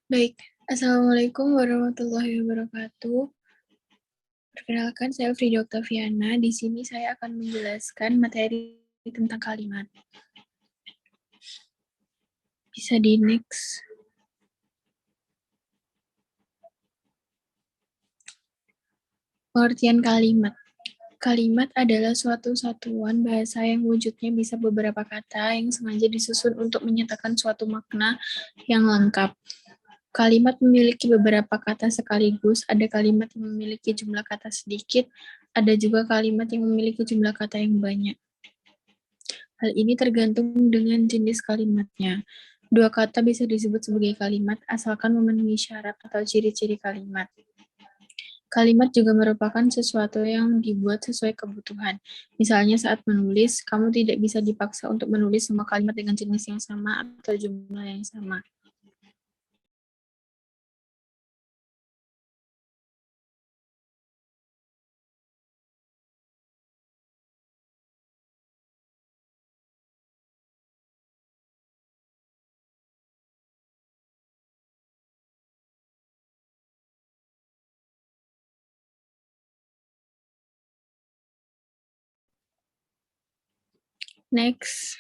Baik, Assalamualaikum warahmatullahi wabarakatuh. Perkenalkan, saya Frida Oktaviana. Di sini saya akan menjelaskan materi tentang kalimat. Bisa di next. Pengertian kalimat. Kalimat adalah suatu satuan bahasa yang wujudnya bisa beberapa kata yang sengaja disusun untuk menyatakan suatu makna yang lengkap. Kalimat memiliki beberapa kata sekaligus, ada kalimat yang memiliki jumlah kata sedikit, ada juga kalimat yang memiliki jumlah kata yang banyak. Hal ini tergantung dengan jenis kalimatnya. Dua kata bisa disebut sebagai kalimat asalkan memenuhi syarat atau ciri-ciri kalimat. Kalimat juga merupakan sesuatu yang dibuat sesuai kebutuhan. Misalnya saat menulis, kamu tidak bisa dipaksa untuk menulis semua kalimat dengan jenis yang sama atau jumlah yang sama. Next.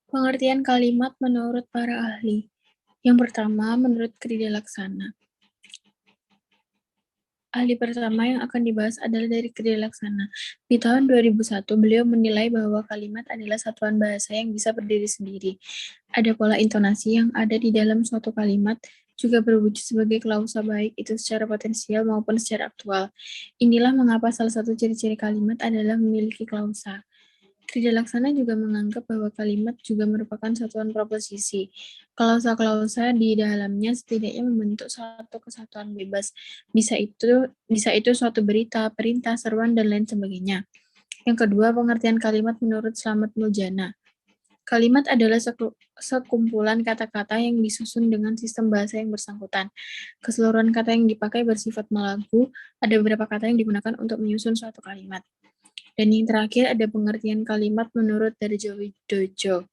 Pengertian kalimat menurut para ahli. Yang pertama, menurut Krida Laksana. Ahli pertama yang akan dibahas adalah dari Krida Laksana. Di tahun 2001, beliau menilai bahwa kalimat adalah satuan bahasa yang bisa berdiri sendiri. Ada pola intonasi yang ada di dalam suatu kalimat, juga berwujud sebagai klausa baik itu secara potensial maupun secara aktual. Inilah mengapa salah satu ciri-ciri kalimat adalah memiliki klausa. Krida Laksana juga menganggap bahwa kalimat juga merupakan satuan proposisi. Klausa-klausa di dalamnya setidaknya membentuk suatu kesatuan bebas. Bisa itu suatu berita, perintah, seruan, dan lain sebagainya. Yang kedua, pengertian kalimat menurut Slamet Muljana. Kalimat adalah sekumpulan kata-kata yang disusun dengan sistem bahasa yang bersangkutan. Keseluruhan kata yang dipakai bersifat melagu, ada beberapa kata yang digunakan untuk menyusun suatu kalimat. Dan yang terakhir ada pengertian kalimat menurut Darjo Widojo.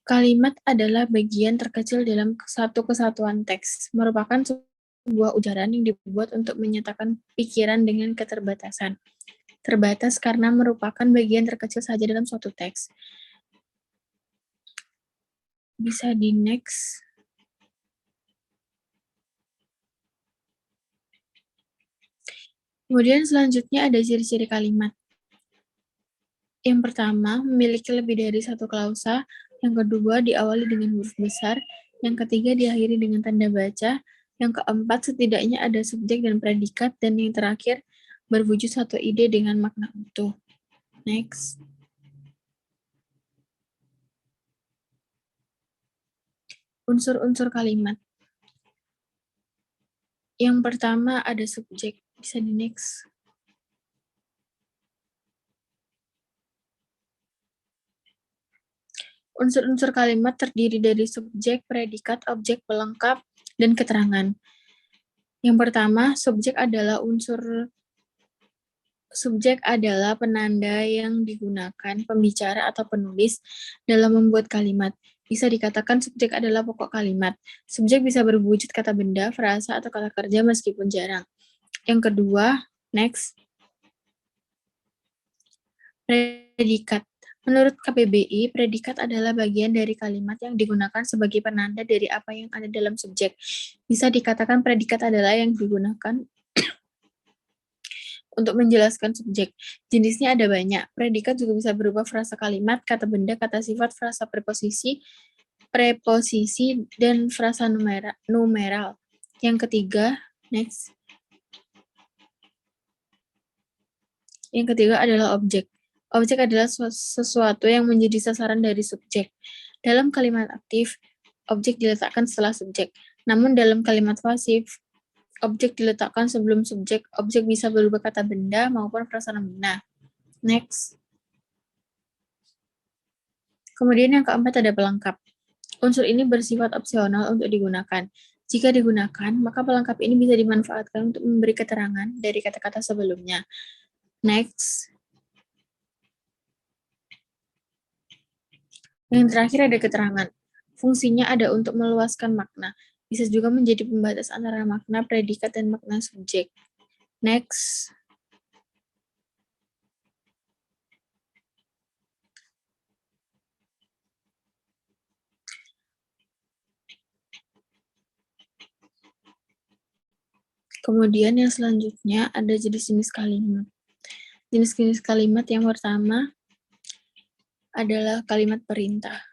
Kalimat adalah bagian terkecil dalam satu kesatuan teks, merupakan sebuah ujaran yang dibuat untuk menyatakan pikiran dengan keterbatasan. Terbatas karena merupakan bagian terkecil saja dalam suatu teks. Bisa di next. Kemudian selanjutnya ada ciri-ciri kalimat. Yang pertama, memiliki lebih dari satu klausa. Yang kedua, diawali dengan huruf besar. Yang ketiga, diakhiri dengan tanda baca. Yang keempat, setidaknya ada subjek dan predikat. Dan yang terakhir, berwujud satu ide dengan makna utuh. Next. Unsur-unsur kalimat. Yang pertama, ada subjek. Bisa di next. Unsur-unsur kalimat terdiri dari subjek, predikat, objek pelengkap, dan keterangan. Yang pertama, subjek adalah penanda yang digunakan pembicara atau penulis dalam membuat kalimat. Bisa dikatakan subjek adalah pokok kalimat. Subjek bisa berwujud kata benda, frasa, atau kata kerja meskipun jarang. Yang kedua, next. Predikat. Menurut KBBI, predikat adalah bagian dari kalimat yang digunakan sebagai penanda dari apa yang ada dalam subjek. Bisa dikatakan predikat adalah yang digunakan untuk menjelaskan subjek. Jenisnya ada banyak. Predikat juga bisa berupa frasa kalimat, kata benda, kata sifat, frasa preposisi, dan frasa numeral. Yang ketiga, next. Yang ketiga adalah objek. Objek adalah sesuatu yang menjadi sasaran dari subjek. Dalam kalimat aktif, objek diletakkan setelah subjek. Namun dalam kalimat pasif, objek diletakkan sebelum subjek. Objek bisa berupa kata benda maupun prasaranana. Next. Kemudian yang keempat ada pelengkap. Unsur ini bersifat opsional untuk digunakan. Jika digunakan, maka pelengkap ini bisa dimanfaatkan untuk memberi keterangan dari kata-kata sebelumnya. Next. Yang terakhir ada keterangan. Fungsinya ada untuk meluaskan makna. Bisa juga menjadi pembatas antara makna predikat dan makna subjek. Next. Kemudian yang selanjutnya ada jenis-jenis kalimat. Jenis-jenis kalimat yang pertama adalah kalimat perintah.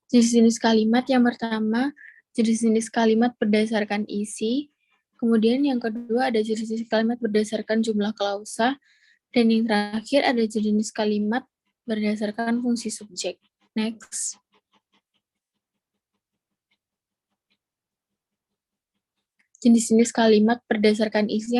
Jenis-jenis kalimat yang pertama, jenis-jenis kalimat berdasarkan isi. Kemudian yang kedua ada jenis-jenis kalimat berdasarkan jumlah klausa. Dan yang terakhir ada jenis kalimat berdasarkan fungsi subjek. Next. Jenis-jenis kalimat berdasarkan isi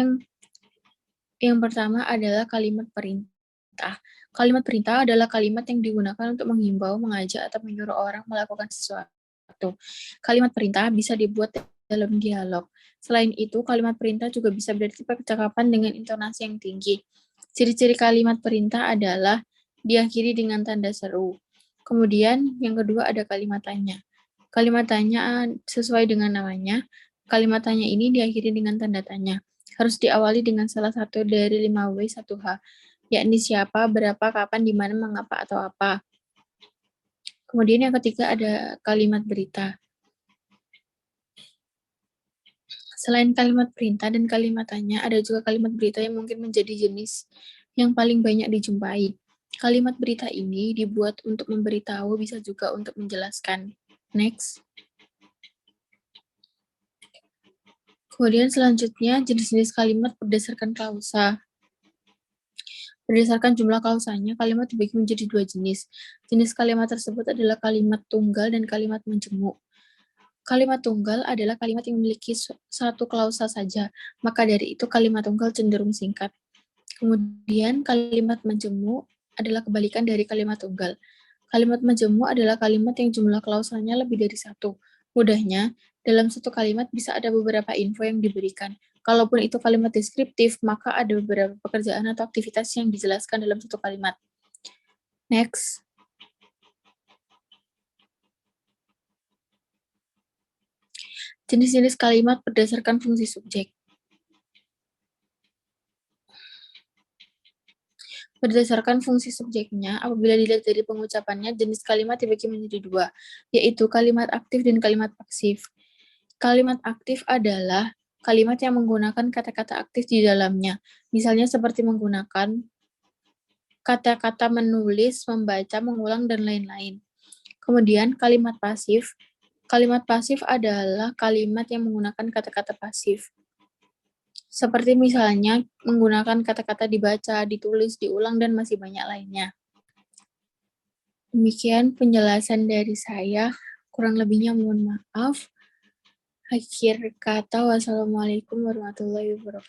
yang pertama adalah kalimat perintah. Kalimat perintah adalah kalimat yang digunakan untuk menghimbau, mengajak, atau menyuruh orang melakukan sesuatu. Kalimat perintah bisa dibuat dalam dialog. Selain itu, kalimat perintah juga bisa berarti percakapan dengan intonasi yang tinggi. Ciri-ciri kalimat perintah adalah diakhiri dengan tanda seru. Kemudian, yang kedua ada kalimat tanya. Kalimat tanya sesuai dengan namanya. Kalimat tanya ini diakhiri dengan tanda tanya. Harus diawali dengan salah satu dari 5W 1H, yakni siapa, berapa, kapan, di mana, mengapa, atau apa. Kemudian yang ketiga ada kalimat berita. Selain kalimat perintah dan kalimat tanya, ada juga kalimat berita yang mungkin menjadi jenis yang paling banyak dijumpai. Kalimat berita ini dibuat untuk memberitahu, bisa juga untuk menjelaskan. Next. Kemudian selanjutnya jenis-jenis kalimat berdasarkan klausa. Berdasarkan jumlah klausanya, kalimat dibagi menjadi 2 jenis. Jenis kalimat tersebut adalah kalimat tunggal dan kalimat menjemuk. Kalimat tunggal adalah kalimat yang memiliki satu klausa saja, maka dari itu kalimat tunggal cenderung singkat. Kemudian kalimat menjemuk adalah kebalikan dari kalimat tunggal. Kalimat menjemuk adalah kalimat yang jumlah klausanya lebih dari satu. Mudahnya, dalam satu kalimat bisa ada beberapa info yang diberikan. Kalaupun itu kalimat deskriptif, maka ada beberapa pekerjaan atau aktivitas yang dijelaskan dalam satu kalimat. Next. Jenis-jenis kalimat berdasarkan fungsi subjek. Berdasarkan fungsi subjeknya, apabila dilihat dari pengucapannya, jenis kalimat dibagi menjadi 2, yaitu kalimat aktif dan kalimat pasif. Kalimat aktif adalah kalimat yang menggunakan kata-kata aktif di dalamnya, misalnya seperti menggunakan kata-kata menulis, membaca, mengulang, dan lain-lain. Kemudian kalimat pasif adalah kalimat yang menggunakan kata-kata pasif. Seperti misalnya menggunakan kata-kata dibaca, ditulis, diulang, dan masih banyak lainnya. Demikian penjelasan dari saya, kurang lebihnya mohon maaf. Akhir kata, wassalamualaikum warahmatullahi wabarakatuh.